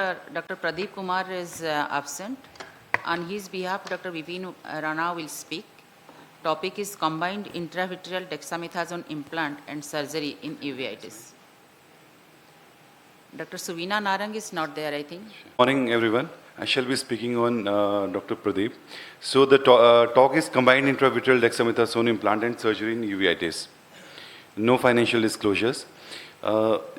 Dr. Pradeep Kumar is absent. On his behalf, Dr. Vipin Rana will speak. Topic is combined intravitreal dexamethasone implant and surgery in uveitis. Dr. Suvina Narang is not there, I think. Morning, everyone. I shall be speaking on Dr. Pradeep. So the talk is combined intravitreal dexamethasone implant and surgery in uveitis. No financial disclosures.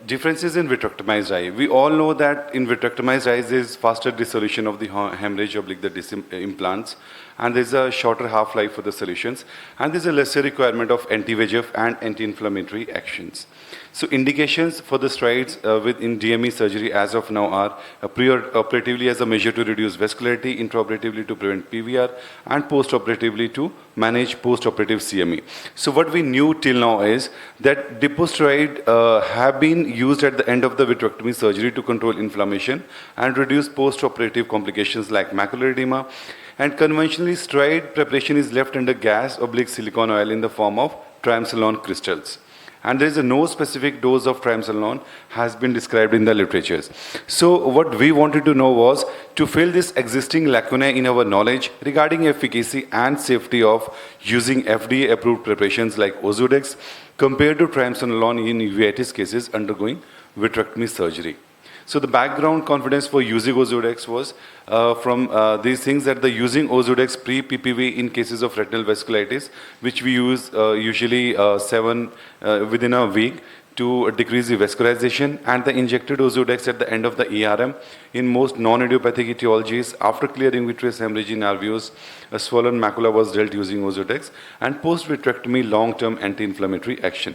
Differences in vitrectomized eye. We all know that in vitrectomized eyes there is faster dissolution of the hemorrhage oblique the implants, and there is a shorter half-life for the solutions, and there is a lesser requirement of anti-VEGF and anti-inflammatory actions. So indications for the strides in DME surgery as of now are pre-operatively as a measure to reduce vascularity, intraoperatively to prevent PVR, and post-operatively to manage post-operative CME. So what we knew till now is that deposteroid have been used at the end of the vitrectomy surgery to control inflammation and reduce post-operative complications like macular edema. And conventionally, steroid preparation is left under gas oblique silicone oil in the form of triamcinolone crystals. And there is no specific dose of triamcinolone has been described in the literatures. So what we wanted to know was to fill this existing lacunae in our knowledge regarding efficacy and safety of using FDA-approved preparations like Ozurdex compared to triamcinolone in uveitis cases undergoing vitrectomy surgery. So the background confidence for using Ozurdex was from these things that the using Ozurdex pre-PPV in cases of retinal vasculitis, which we use usually within a week to decrease the vascularization, and the injected Ozurdex at the end of the ERM in most non-idiopathic etiologies after clearing vitreous hemorrhage in RVOs, a swollen macula was dealt using Ozurdex, and post-vitrectomy long-term anti-inflammatory action.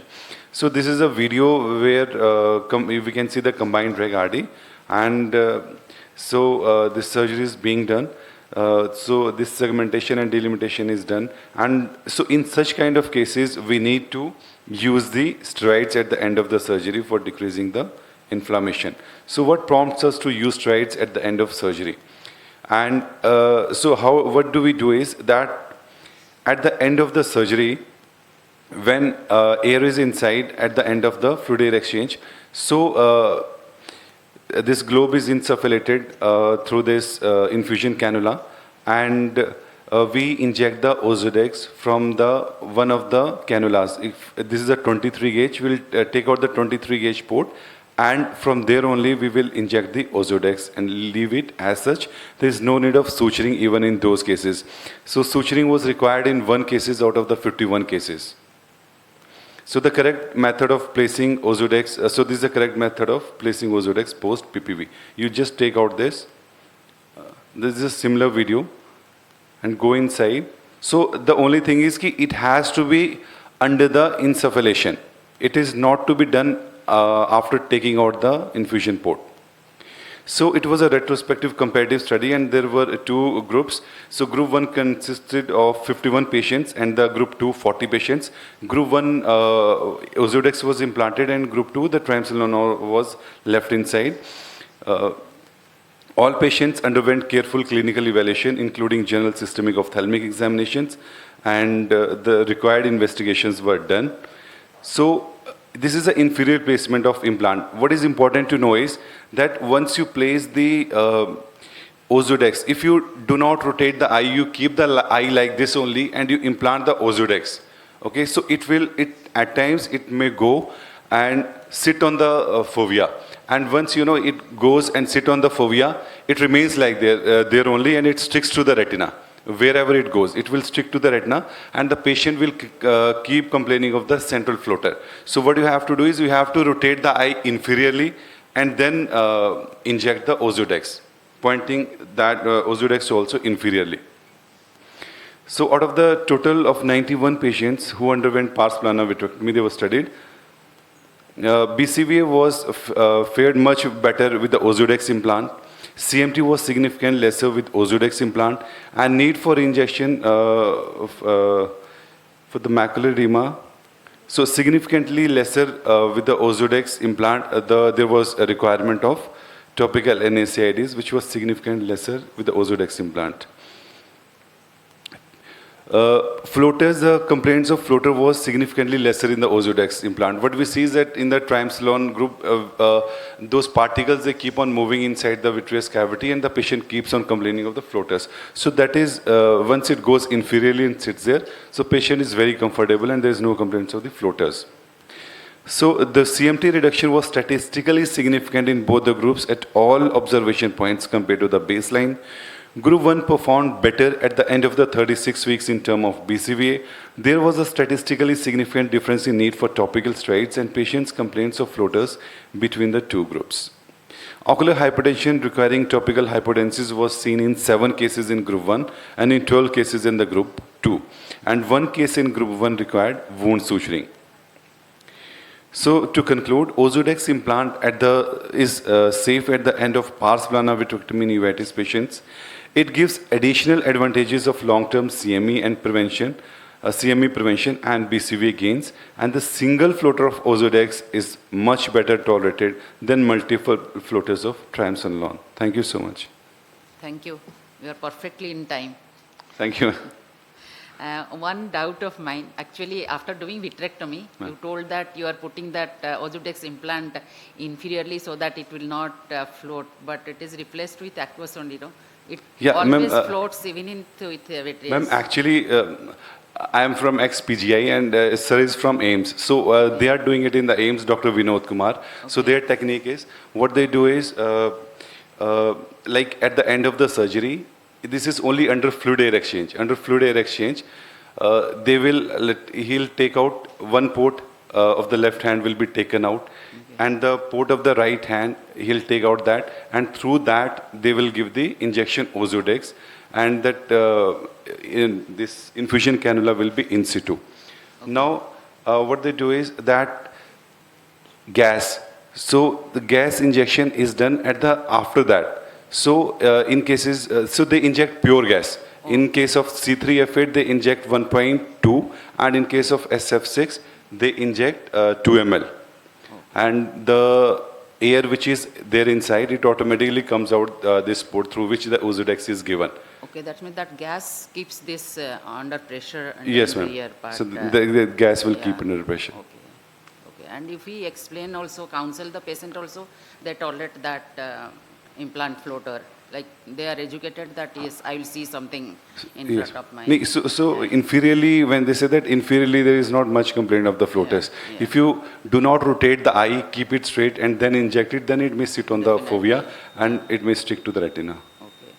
So this is a video where we can see the combined reg RD, and this surgery is being done. So this segmentation and delimitation is done, and so in such kind of cases we need to use the steroids at the end of the surgery for decreasing the inflammation. So what prompts us to use steroids at the end of surgery? And what do we do is that at the end of the surgery, when air is inside at the end of the fluid air exchange, so this globe is insufflated through this infusion cannula, and we inject the Ozurdex from one of the cannulas. If this is a 23 gauge, we'll take out the 23 gauge port, and from there only we will inject the Ozurdex and leave it as such. There is no need of suturing even in those cases. So suturing was required in 1 cases out of the 51 cases. So the correct method of placing Ozurdex, so this is the correct method of placing Ozurdex post PPV. You just take out this. This is a similar video and go inside. So the only thing is that it has to be under the insufflation. It is not to be done after taking out the infusion port. So it was a retrospective comparative study, and there were 2 groups. So group 1 consisted of 51 patients, and the group 2 40 patients. Group 1 Ozurdex was implanted, and group 2 the triamcinolone was left inside. All patients underwent careful clinical evaluation, including general systemic ophthalmic examinations, and the required investigations were done. So this is an inferior placement of implant. What is important to know is that once you place the Ozurdex, if you do not rotate the eye, you keep the eye like this only, and you implant the Ozurdex. Okay, so at times it may go and sit on the fovea. And once it goes and sit on the fovea, it remains like there only, and it sticks to the retina. Wherever it goes, it will stick to the retina, and the patient will keep complaining of the central floater. So what you have to do is you have to rotate the eye inferiorly and then inject the Ozurdex, pointing that Ozurdex also inferiorly. So out of the total of 91 patients who underwent pars plana vitrectomy, they were studied. BCVA was fared much better with the Ozurdex implant. CMT was significantly lesser with Ozurdex implant, and need for injection for the macular edema. So significantly lesser with the Ozurdex implant. There was a requirement of topical NSAIDs, which was significantly lesser with the Ozurdex implant. Floaters, the complaints of floater was significantly lesser in the Ozurdex implant. What we see is that in the triamcinolone group, those particles, they keep on moving inside the vitreous cavity and the patient keeps on complaining of the floaters. So that is, once it goes inferiorly and sits there, so patient is very comfortable and there is no complaints of the floaters. So the CMT reduction was statistically significant in both the groups at all observation points compared to the baseline. Group 1 performed better at the end of the 36 weeks in terms of BCVA. There was a statistically significant difference in need for topical steroids and patients' complaints of floaters between the two groups. Ocular hypertension requiring topical hypotensis was seen in 7 cases in Group 1 and in 12 cases in the Group 2. And 1 case in Group 1 required wound suturing. So to conclude, Ozurdex implant is safe at the end of pars plana vitrectomy in uveitis patients. It gives additional advantages of long-term CME and prevention, CME prevention and BCVA gains. And the single floater of Ozurdex is much better tolerated than multiple floaters of triamcinolone. Thank you so much. Thank you. You are perfectly in time. Thank you. One doubt of mine, actually after doing vitrectomy, you told that you are putting that Ozurdex implant inferiorly so that it will not float, but it is replaced with aqueous only, no? It always floats even with vitreous. Ma'am, actually, I am from ex-PGI and sir is from AIMS. So they are doing it in the AIMS, Dr. Vinod Kumar. Okay. So their technique is, what they do is, like at the end of the surgery, this is only under fluid air exchange. Under fluid air exchange, he'll take out one port of the left hand will be taken out, and the port of the right hand, he'll take out that, and through that, they will give the injection Ozurdex, and that this infusion cannula will be in situ. Okay. Now, what they do is that gas, so the gas injection is done at the after that. So in cases, so they inject pure gas. In case of C3F8, they inject 1.2, and in case of SF6, they inject 2 ml. And the air which is there inside, it automatically comes out this port through which the Ozurdex is given. Okay, that means that gas keeps this under pressure. And yes, ma'am. So the gas will keep under pressure. Okay. Okay. And if we explain also, counsel the patient also, they tolerate that implant floater. Like they are educated that yes, I will see something in front of my... So inferiorly, when they say that inferiorly, there is not much complaint of the floaters. Yeah. If you do not rotate the eye, keep it straight and then inject it, then it may sit on the fovea and it may stick to the retina. Okay.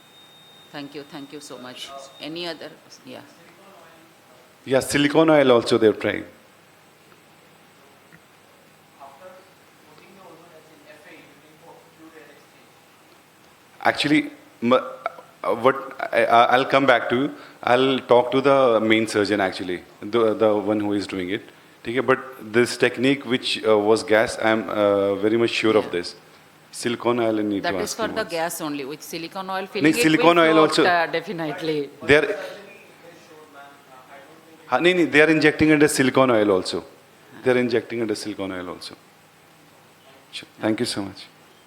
Thank you so much. Any other? Yeah. Yeah, silicone oil also they're trying. Actually, I'll come back to you. I'll talk to the main surgeon actually, the one who is doing it. Okay, but this technique which was gas, I'm very much sure of this. Silicone oil need that to ask. That is for the once. gas only. With silicone oil filling silicone it will oil float, also definitely. They are injecting under silicone oil also. They are injecting under silicone oil also. Sure. Thank you so much.